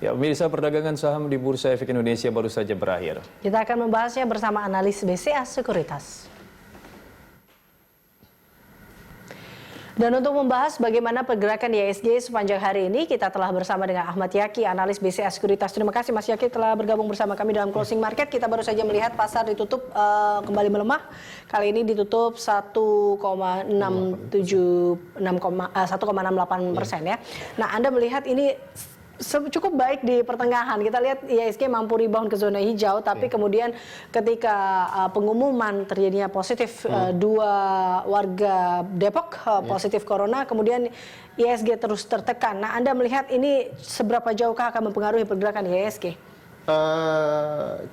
Ya, pemirsa, perdagangan saham di Bursa Efek Indonesia baru saja berakhir. Kita akan membahasnya bersama analis BCA Sekuritas. Dan untuk membahas bagaimana pergerakan IHSG sepanjang hari ini, kita telah bersama dengan Ahmad Yaki, analis BCA Sekuritas. Terima kasih Mas Yaki telah bergabung bersama kami dalam closing market. Kita baru saja melihat pasar ditutup kembali melemah. Kali ini ditutup 1,68% ya. Nah, Anda melihat ini cukup baik di pertengahan. Kita lihat IHSG mampu rebound ke zona hijau, tapi kemudian ketika pengumuman terjadinya positif dua warga Depok positif corona, kemudian IHSG terus tertekan. Nah, Anda melihat ini seberapa jauhkah akan mempengaruhi pergerakan IHSG?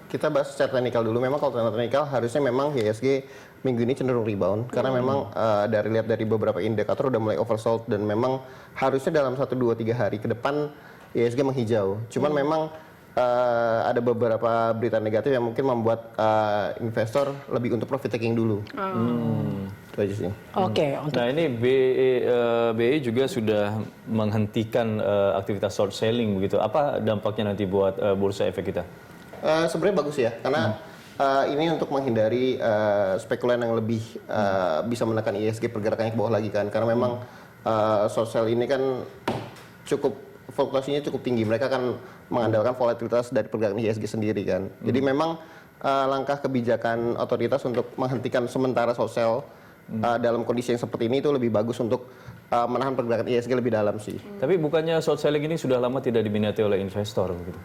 Kita bahas secara teknikal dulu. Memang kalau teknikal harusnya memang IHSG minggu ini cenderung rebound karena memang lihat dari beberapa indikator udah mulai oversold dan memang harusnya dalam 1, 2, 3 hari ke depan IHSG menghijau. Cuman memang ada beberapa berita negatif yang mungkin membuat investor lebih untuk profit taking dulu. Itu aja sih. Oke. Nah, ini BI juga sudah menghentikan aktivitas short selling begitu. Apa dampaknya nanti buat bursa efek kita? Sebenarnya bagus ya, karena ini untuk menghindari spekulan yang lebih bisa menekan IHSG pergerakannya ke bawah lagi kan. Karena memang short sell ini kan fluktuasinya cukup tinggi. Mereka akan mengandalkan volatilitas dari pergerakan IHSG sendiri kan. Jadi memang langkah kebijakan otoritas untuk menghentikan sementara short sell dalam kondisi yang seperti ini itu lebih bagus untuk menahan pergerakan IHSG lebih dalam sih. Tapi bukannya short selling ini sudah lama tidak diminati oleh investor begitu?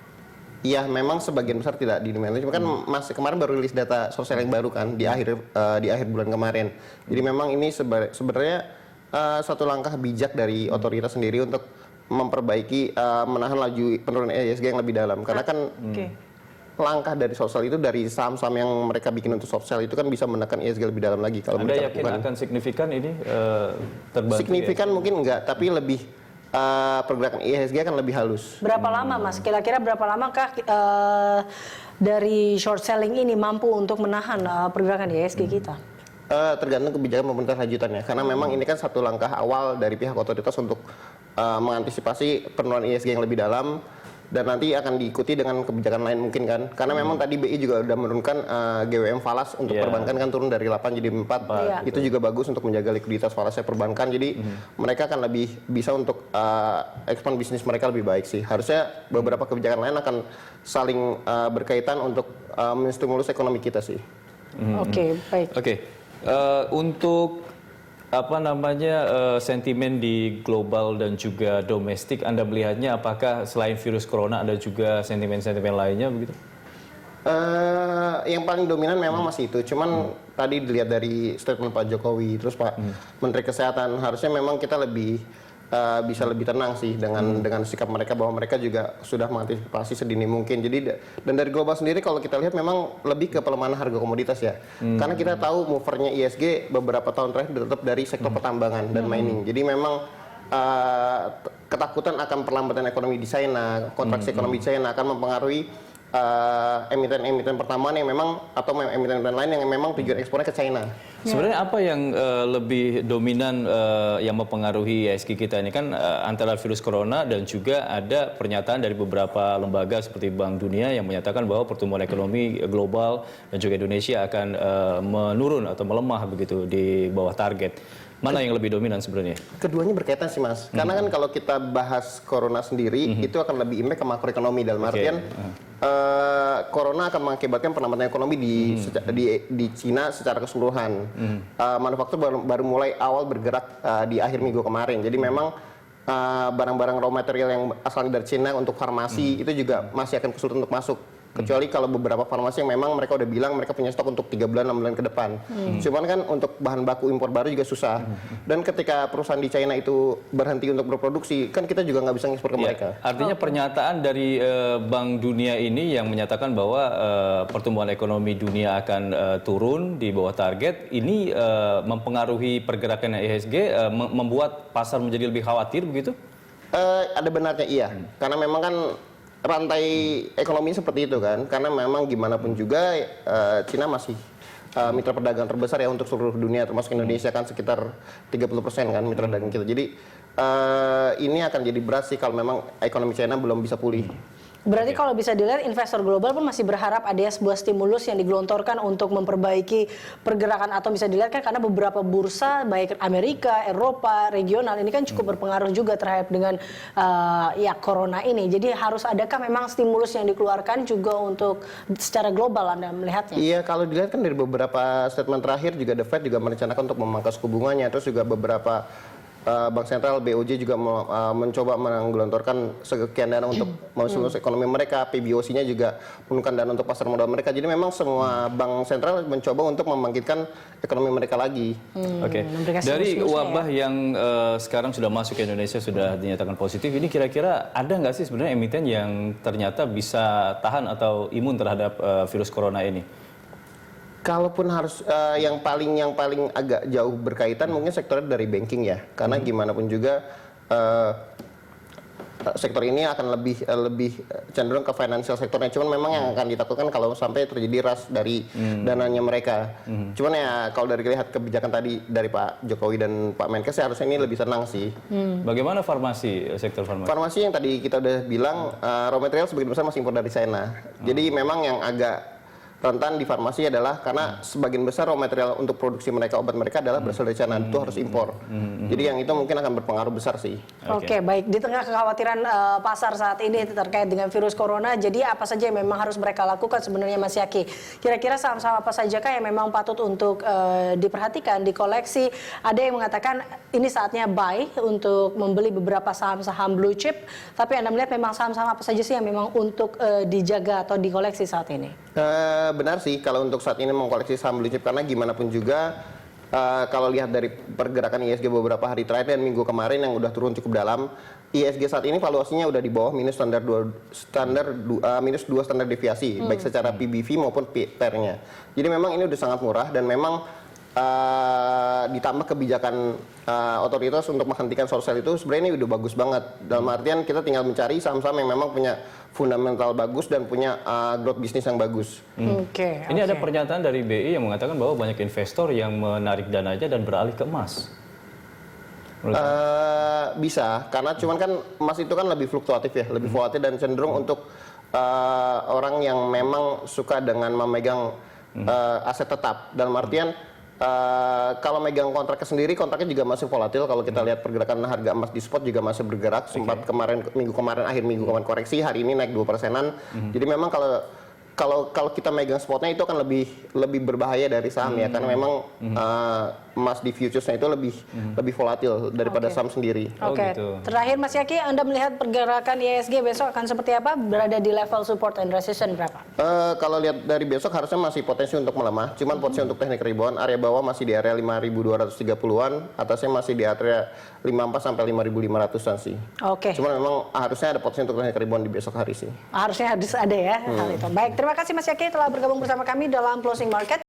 Iya, memang sebagian besar tidak diminati. Cuma kan kemarin baru rilis data short selling baru kan di akhir bulan kemarin. Jadi memang ini sebenarnya satu langkah bijak dari otoritas sendiri untuk memperbaiki menahan laju penurunan IHSG yang lebih dalam karena kan langkah dari short sell itu dari saham-saham yang mereka bikin untuk short sell itu kan bisa menekan IHSG lebih dalam lagi kalau Anda mereka yakin akan signifikan ini terbantu? Signifikan mungkin enggak, tapi lebih pergerakan IHSG akan lebih halus. Berapa lama Mas? Kira-kira berapa lamakah dari short selling ini mampu untuk menahan pergerakan IHSG kita? Tergantung kebijakan pemerintah lanjutannya karena memang ini kan satu langkah awal dari pihak otoritas untuk mengantisipasi penurunan IHSG yang lebih dalam dan nanti akan diikuti dengan kebijakan lain mungkin kan karena memang tadi BI juga udah menurunkan GWM falas untuk perbankan kan turun dari 8 jadi 4 itu juga bagus untuk menjaga likuiditas falasnya perbankan jadi mereka akan lebih bisa untuk expand bisnis mereka lebih baik sih harusnya beberapa kebijakan lain akan saling berkaitan untuk menstimulus ekonomi kita sih. Oke, baik. Untuk sentimen di global dan juga domestik, Anda melihatnya apakah selain virus corona ada juga sentimen-sentimen lainnya begitu? Yang paling dominan memang masih itu. Cuman tadi dilihat dari statement Pak Jokowi, terus Pak Menteri Kesehatan, harusnya memang kita bisa lebih tenang sih dengan sikap mereka bahwa mereka juga sudah mengantisipasi sedini mungkin. Jadi dan dari global sendiri kalau kita lihat memang lebih ke pelemahan harga komoditas ya. Karena kita tahu movernya IHSG beberapa tahun terakhir tetap dari sektor pertambangan dan mining. Jadi memang ketakutan akan perlambatan ekonomi di China, kontraksi ekonomi di China akan mempengaruhi emiten-emiten pertambangan yang memang atau emiten-emiten lain yang memang tujuan ekspornya ke China. Sebenarnya apa yang lebih dominan yang mempengaruhi IHSG kita ini kan antara virus corona dan juga ada pernyataan dari beberapa lembaga seperti Bank Dunia yang menyatakan bahwa pertumbuhan ekonomi global dan juga Indonesia akan menurun atau melemah begitu di bawah target. Mana yang lebih dominan sebenarnya? Keduanya berkaitan sih Mas. Karena kan kalau kita bahas corona sendiri itu akan lebih impact ke makroekonomi dalam artian corona akan mengakibatkan perlambatan ekonomi di Cina secara keseluruhan. Manufaktur baru mulai awal bergerak di akhir minggu kemarin. Jadi memang barang-barang raw material yang asalnya dari Cina untuk farmasi itu juga masih akan kesulitan untuk masuk. Kecuali kalau beberapa farmasi yang memang mereka udah bilang mereka punya stok untuk 3 bulan, 6 bulan ke depan. Cuman kan untuk bahan baku impor baru juga susah. Dan ketika perusahaan di China itu berhenti untuk berproduksi, kan kita juga nggak bisa ngekspor ke mereka. Artinya pernyataan dari Bank Dunia ini yang menyatakan bahwa pertumbuhan ekonomi dunia akan turun di bawah target, ini mempengaruhi pergerakan IHSG, membuat pasar menjadi lebih khawatir begitu? Ada benarnya iya. Karena memang kan rantai ekonomi seperti itu kan karena memang gimana pun juga Cina masih mitra perdagangan terbesar ya untuk seluruh dunia termasuk Indonesia kan sekitar 30% kan mitra dagang kita jadi ini akan jadi berat sih kalau memang ekonomi China belum bisa pulih. Berarti kalau bisa dilihat investor global pun masih berharap ada sebuah stimulus yang digelontorkan untuk memperbaiki pergerakan, atau bisa dilihat kan karena beberapa bursa baik Amerika, Eropa, regional ini kan cukup berpengaruh juga terhadap dengan ya corona ini. Jadi harus adakah memang stimulus yang dikeluarkan juga untuk secara global Anda melihatnya? Iya, kalau dilihat kan dari beberapa statement terakhir juga The Fed juga merencanakan untuk memangkas suku bunganya, terus juga beberapa Bank Sentral, BOJ juga mencoba menggelontorkan sekian dana untuk memstimulus ekonomi mereka. PBOC-nya juga menurunkan dana untuk pasar modal mereka. Jadi memang semua bank sentral mencoba untuk membangkitkan ekonomi mereka lagi. Oke. Dari wabah yang sekarang sudah masuk ke Indonesia, sudah dinyatakan positif, ini kira-kira ada nggak sih sebenarnya emiten yang ternyata bisa tahan atau imun terhadap virus corona ini? Kalaupun harus yang paling agak jauh berkaitan mungkin sektornya dari banking ya, karena gimana pun juga sektor ini akan lebih cenderung ke financial sektornya. Cuman memang yang akan ditakutkan kalau sampai terjadi ras dari dananya mereka. Cuman ya kalau dari lihat kebijakan tadi dari Pak Jokowi dan Pak Menkes harusnya ini lebih tenang sih. Bagaimana farmasi, sektor farmasi? Farmasi yang tadi kita udah bilang raw material sebagian besar masih impor dari China. Jadi memang yang agak rentan di farmasi adalah karena sebagian besar raw material untuk produksi mereka, obat mereka adalah berasal dari China, itu harus impor. Jadi yang itu mungkin akan berpengaruh besar sih. Oke, baik. Di tengah kekhawatiran pasar saat ini terkait dengan virus corona, jadi apa saja yang memang harus mereka lakukan sebenarnya Mas Yaki? Kira-kira saham-saham apa sajakah yang memang patut untuk diperhatikan, dikoleksi? Ada yang mengatakan ini saatnya buy untuk membeli beberapa saham-saham blue chip, tapi Anda melihat memang saham-saham apa saja sih yang memang untuk dijaga atau dikoleksi saat ini? Benar sih kalau untuk saat ini mengkoleksi saham blue chip, karena gimana pun juga kalau lihat dari pergerakan ISG beberapa hari terakhir dan minggu kemarin yang udah turun cukup dalam, ISG saat ini valuasinya udah di bawah minus minus 2 standar deviasi, baik secara PBV maupun PER-nya. Jadi memang ini udah sangat murah, dan memang ditambah kebijakan otoritas untuk menghentikan short sale itu sebenarnya ini udah bagus banget. Dalam artian kita tinggal mencari saham-saham yang memang punya fundamental bagus dan punya growth bisnis yang bagus. Ini ada pernyataan dari BI yang mengatakan bahwa banyak investor yang menarik dananya dan beralih ke emas. Bisa, karena cuman kan emas itu kan lebih fluktuatif ya, lebih volatil dan cenderung untuk orang yang memang suka dengan memegang aset tetap. Dalam artian kalau megang kontraknya sendiri, kontraknya juga masih volatil. Kalau kita lihat pergerakan harga emas di spot juga masih bergerak. Sempat akhir minggu kemarin koreksi, hari ini naik 2%-an. Jadi memang kalau kita megang spotnya itu akan lebih berbahaya dari saham ya, karena memang emas di futuresnya itu lebih volatil daripada saham sendiri. Gitu. Terakhir Mas Yaki, Anda melihat pergerakan ISG besok akan seperti apa? Berada di level support and resistance berapa? Kalau lihat dari besok harusnya masih potensi untuk melemah, cuman potensi untuk teknik rebound, area bawah masih di area 5.230-an, atasnya masih di area 54 sampai 5.500-an sih. Cuman memang harusnya ada potensi untuk teknik rebound di besok hari sih. Harusnya harus ada ya hal itu. Baik, terima kasih Mas Yaki telah bergabung bersama kami dalam Closing Market.